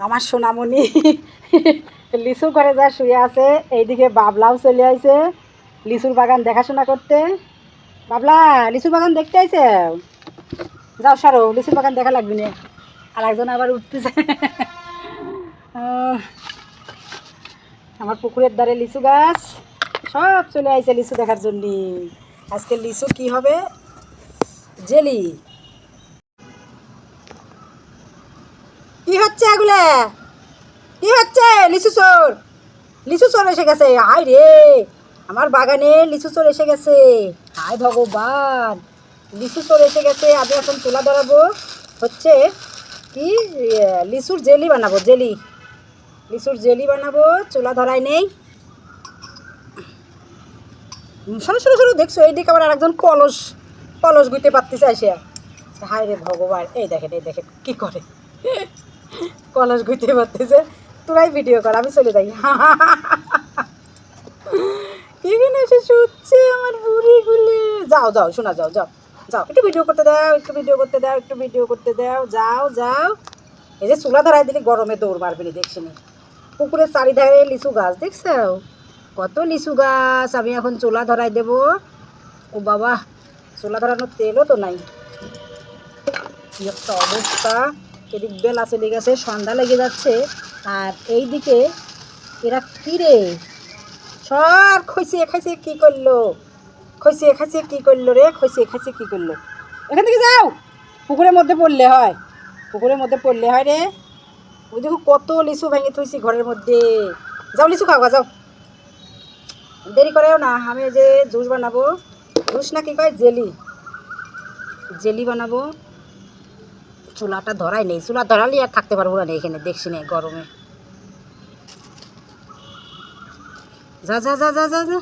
আমার সোনামণি লিচু ঘরে যা শুয়ে আছে, এইদিকে বাবলাও চলে আইছে লিচুর বাগান দেখাশোনা করতে। বাবলা, লিচুর বাগান দেখতে আইছে? যাও সারো, লিচুর বাগান দেখা লাগবে না। আর একজন আবার উঠতেছে। আমার পুকুরের ধারে লিচু গাছ, সব চলে আইছে লিচু দেখার জন্য। আজকে লিচু কি হবে? জেলি। কি হচ্ছে এগুলা? কি হচ্ছে? লিচু চোর, লিচু চোর এসে গেছে। হায় রে, আমার বাগানে লিচু চোর এসে গেছে। হায় ভগবান, লিচু চোর এসে গেছে। আমি এখন চুলা ধরাবো হচ্ছে কি, লিচুর জেলি বানাবো। জেলি, লিচুর জেলি বানাবো। চুলা ধরাই নেই। শোনো শোনো শোনো, দেখছো এইদিকে আবার আরেকজন কলস কলস গুইতে পারতেছে আসে। হায় রে ভগবান, এই দেখেন এই দেখেন কি করে, কলস গুইতে পারতেছে। তোরাই ভিডিও কর, আমি চলে যাই। এখানে এসে শুচ্ছে আমার বুড়ি গুলি। যাও যাও শোনা, যাও যাও যাও, একটু ভিডিও করতে দাও, একটু ভিডিও করতে দাও, একটু ভিডিও করতে দাও। যাও যাও। এই যে চুলা ধরাই দিলে গরমে দৌড় মারবে না, দেখছি না। পুকুরের চারিধারে লিচু গাছ দেখছো, কত লিচু গাছ। আমি এখন চুলা ধরাই দেব। ও বাবা, চুলা ধরানোর তেলও তো নাই। কি একটা অবস্থা। এদিক বেলা চলে গেছে, সন্ধ্যা লেগে যাচ্ছে। আর এইদিকে এরা কিরে সব খসিয়ে খাইছে কি করলো, খসিয়ে খাইছে কি করলো রে, খসিয়ে খাইছে কি করলো। এখান থেকে যাও, পুকুরের মধ্যে পড়লে হয়, পুকুরের মধ্যে পড়লে হয় রে। ওই দেখো কত লিচু ভেঙে থুইছি ঘরের মধ্যে। যাও লিচু খাওয়া, যাও, দেরি করেও না। আমি যে জুস বানাবো, জুস না কি কয়, জেলি, জেলি বানাবো। চুলাটা ধরাই নেই, চুলা ধরালে আর থাকতে পারবো না এখানে, দেখছি না গরমে। যা যা যা যা যা যা।